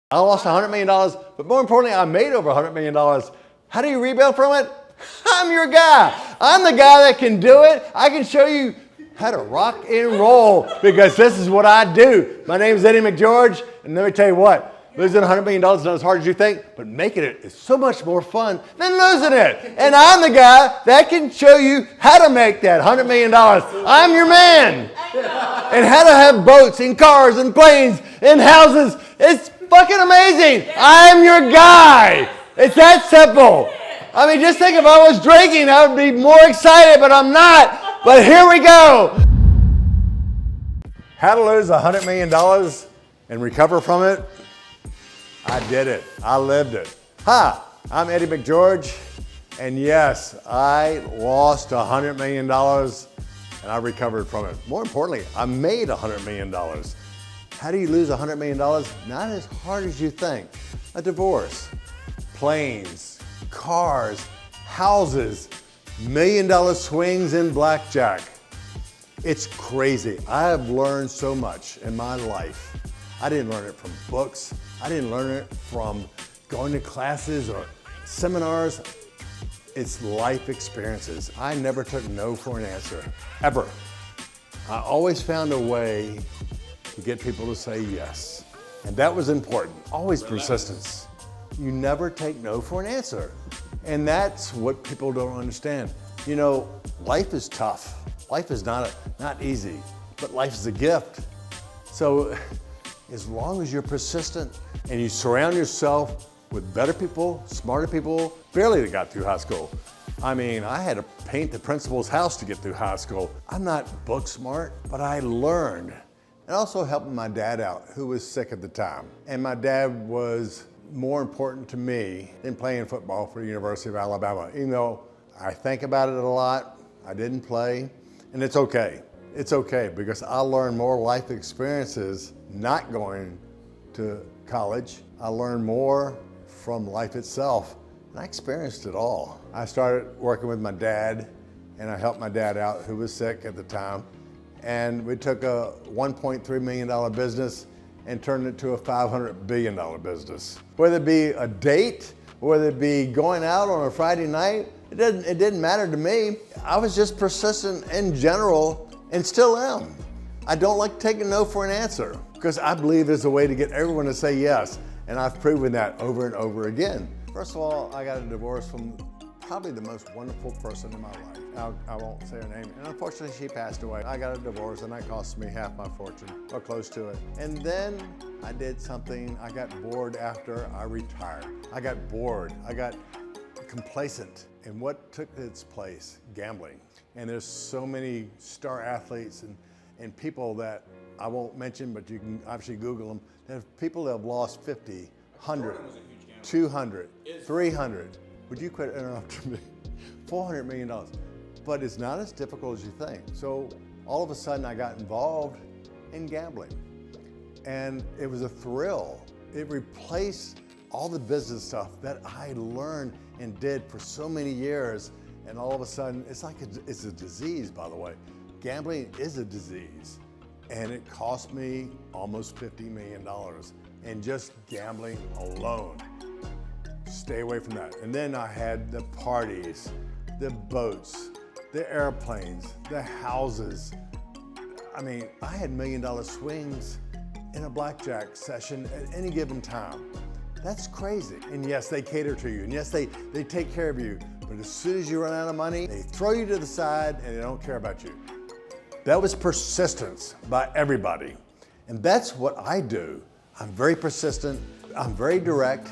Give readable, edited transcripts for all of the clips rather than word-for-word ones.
I lost $100 million, but more importantly, I made over $100 million. How do you rebound from it? I'm your guy. I'm the guy that can do it. I can show you how to rock and roll because this is what I do. My name is Eddie McGeorge, and let me tell you what, losing $100 million is not as hard as you think, but making it is so much more fun than losing it. And I'm the guy that can show you how to make that $100 million. I'm your man. And how to have boats and cars and planes and houses. It's fucking amazing. I'm your guy. It's that simple. I mean, just think if I was drinking, I would be more excited, but I'm not. But here we go. How to lose $100 million and recover from it? I did it. I lived it. Hi, I'm Eddie McGeorge, and yes, I lost $100 million and I recovered from it. More importantly, I made $100 million. How do you lose $100 million? Not as hard as you think. A divorce, planes, cars, houses, $1 million swings in blackjack. It's crazy. I have learned so much in my life. I didn't learn it from books. I didn't learn it from going to classes or seminars. It's life experiences. I never took no for an answer, ever. I always found a way to get people to say yes. And that was important, always persistence. You never take no for an answer. And that's what people don't understand. You know, life is tough. Life is not easy, but life is a gift. So as long as you're persistent and you surround yourself with better people, smarter people, barely that got through high school. I mean, I had to paint the principal's house to get through high school. I'm not book smart, but I learned. And also helping my dad out, who was sick at the time. And my dad was more important to me than playing football for the University of Alabama. Even though I think about it a lot, I didn't play, and it's okay. It's okay because I learned more life experiences not going to college. I learned more from life itself, and I experienced it all. I started working with my dad, and I helped my dad out, who was sick at the time. And we took a $1.3 million business and turned it to a $500 billion business. Whether it be a date, whether it be going out on a Friday night, it didn't matter to me. I was just persistent in general and still am. I don't like taking no for an answer because I believe there's a way to get everyone to say yes. And I've proven that over and over again. First of all, I got a divorce from probably the most wonderful person in my life. I won't say her name. And unfortunately, she passed away. I got a divorce and that cost me half my fortune, or close to it. And then I did something, I got bored after I retired. I got bored, I got complacent. And what took its place? Gambling. And there's so many star athletes and people that I won't mention, but you can obviously Google them. There's people that have lost 50, 100, 200, 300. Would you quit interrupting me? $400 million. But it's not as difficult as you think. So all of a sudden I got involved in gambling. And it was a thrill. It replaced all the business stuff that I learned and did for so many years. And all of a sudden, it's a disease, by the way. Gambling is a disease. And it cost me almost $50 million in just gambling alone. Stay away from that. And then I had the parties, the boats, the airplanes, the houses. I mean, I had $1 million swings in a blackjack session at any given time. That's crazy. And yes, they cater to you. And yes, they take care of you. But as soon as you run out of money, they throw you to the side and they don't care about you. That was persistence by everybody. And that's what I do. I'm very persistent. I'm very direct.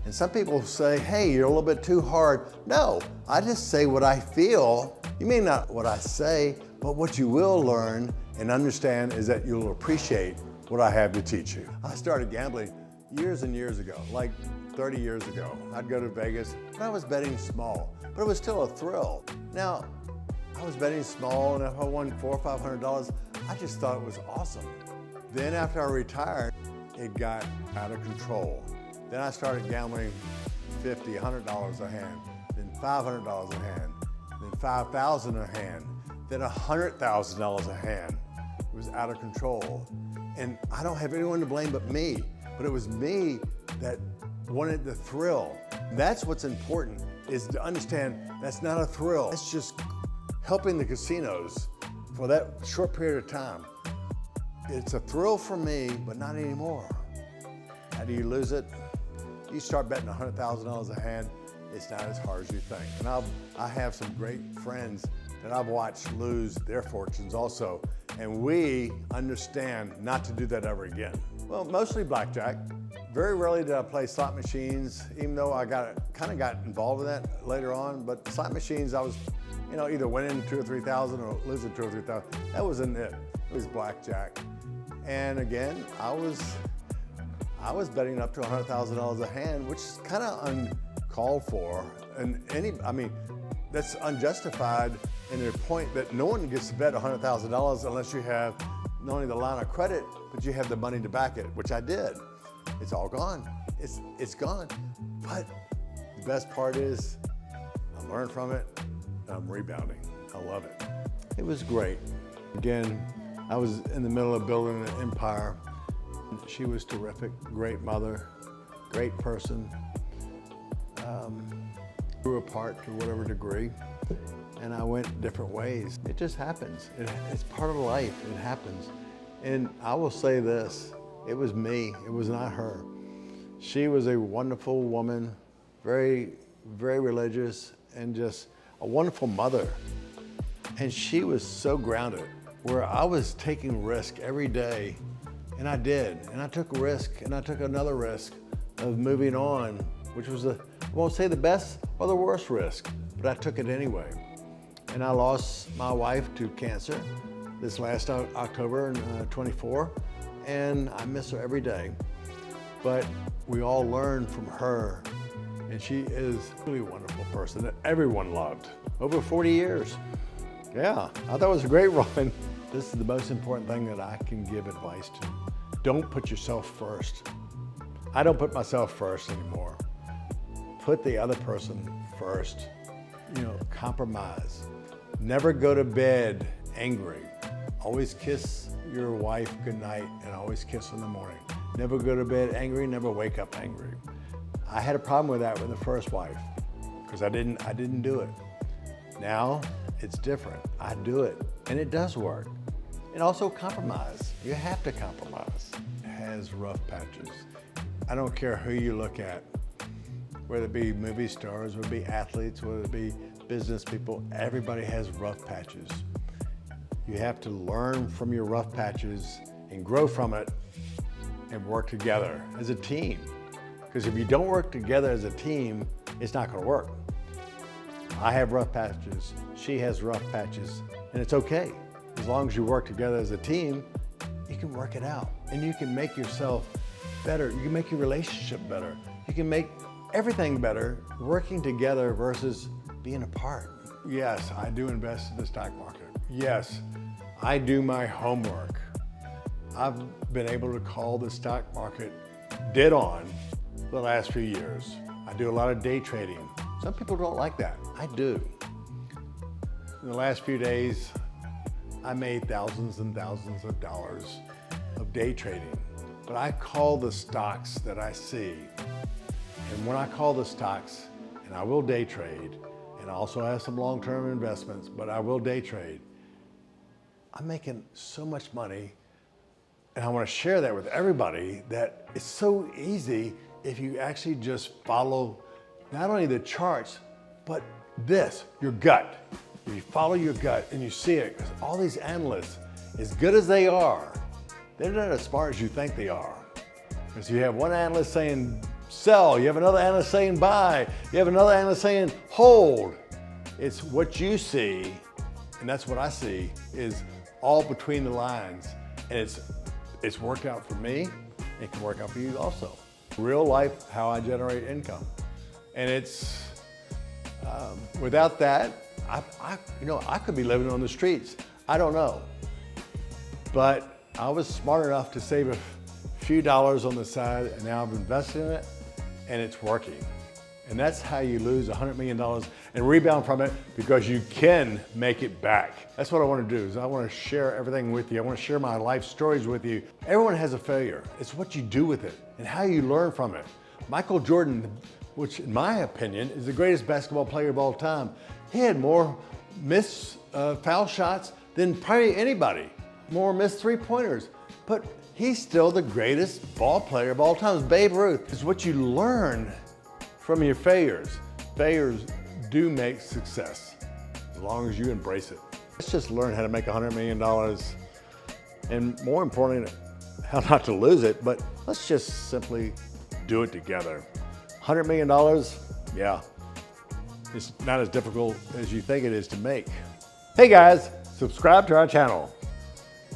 And some people say, hey, you're a little bit too hard. No, I just say what I feel. You mean not what I say, but what you will learn and understand is that you'll appreciate what I have to teach you. I started gambling years and years ago, like 30 years ago. I'd go to Vegas, and I was betting small, but it was still a thrill. Now, I was betting small, and if I won $400 or $500, I just thought it was awesome. Then after I retired, it got out of control. Then I started gambling $50, $100 a hand, then $500 a hand, then $5,000 a hand, then $100,000 a hand. It was out of control. And I don't have anyone to blame but me. But it was me that wanted the thrill. That's what's important, is to understand that's not a thrill. It's just helping the casinos for that short period of time. It's a thrill for me, but not anymore. How do you lose it? You start betting $100,000 a hand, it's not as hard as you think. And I have some great friends that I've watched lose their fortunes also, and we understand not to do that ever again. Well, mostly blackjack. Very rarely did I play slot machines, even though I kind of got involved in that later on. But slot machines, I was, either winning 2,000 or 3,000 or losing 2,000 or 3,000. That wasn't it. It was blackjack. And again, I was betting up to $100,000 a hand, which is kind of uncalled for. And that's unjustified in the point that no one gets to bet $100,000 unless you have not only the line of credit, but you have the money to back it, which I did. It's all gone. It's gone. But the best part is I learned from it and I'm rebounding. I love it. It was great. Again, I was in the middle of building an empire. She was terrific, great mother, great person. Grew apart to whatever degree, and I went different ways. It just happens. It's part of life. It happens. And I will say this, it was me, it was not her. She was a wonderful woman, very, very religious, and just a wonderful mother. And she was so grounded, where I was taking risk every day, and I did. And I took a risk, and I took another risk of moving on, which was I won't say the best or the worst risk, but I took it anyway. And I lost my wife to cancer this last October in 24, and I miss her every day. But we all learned from her, and she is a really wonderful person that everyone loved. Over 40 years. Yeah, I thought it was a great run. This is the most important thing that I can give advice to. Don't put yourself first. I don't put myself first anymore. Put the other person first. Compromise. Never go to bed angry. Always kiss your wife goodnight and always kiss in the morning. Never go to bed angry, never wake up angry. I had a problem with that with the first wife because I didn't do it. Now it's different. I do it and it does work. And also compromise. You have to compromise. It has rough patches. I don't care who you look at, whether it be movie stars, whether it be athletes, whether it be business people, everybody has rough patches. You have to learn from your rough patches and grow from it and work together as a team. Because if you don't work together as a team, it's not gonna work. I have rough patches, she has rough patches, and it's okay. As long as you work together as a team, you can work it out. And you can make yourself better, you can make your relationship better. You can make everything better working together versus being apart. Yes, I do invest in the stock market. Yes, I do my homework. I've been able to call the stock market dead on the last few years. I do a lot of day trading. Some people don't like that. I do. In the last few days, I made thousands and thousands of dollars of day trading. But I call the stocks that I see. And when I call the stocks, and I will day trade, and I also have some long-term investments, but I will day trade, I'm making so much money, and I want to share that with everybody that it's so easy if you actually just follow not only the charts, but your gut. If you follow your gut and you see it, because all these analysts, as good as they are, they're not as smart as you think they are. Because you have one analyst saying sell, you have another analyst saying buy, you have another analyst saying hold. It's what you see, and that's what I see, is all between the lines. And it's worked out for me, it can work out for you also. Real life, how I generate income. And it's, without that, I could be living on the streets. I don't know. But I was smart enough to save a few dollars on the side, and now I've invested in it, and it's working. And that's how you lose $100 million and rebound from it, because you can make it back. That's what I want to do, is I want to share everything with you. I want to share my life stories with you. Everyone has a failure. It's what you do with it and how you learn from it. Michael Jordan, which in my opinion is the greatest basketball player of all time, he had more missed foul shots than probably anybody, more missed three-pointers. But he's still the greatest ball player of all time. It's Babe Ruth. It's what you learn from your failures. Failures do make success, as long as you embrace it. Let's just learn how to make $100 million, and more importantly, how not to lose it, but let's just simply do it together. $100 million, yeah, it's not as difficult as you think it is to make. Hey guys, subscribe to our channel.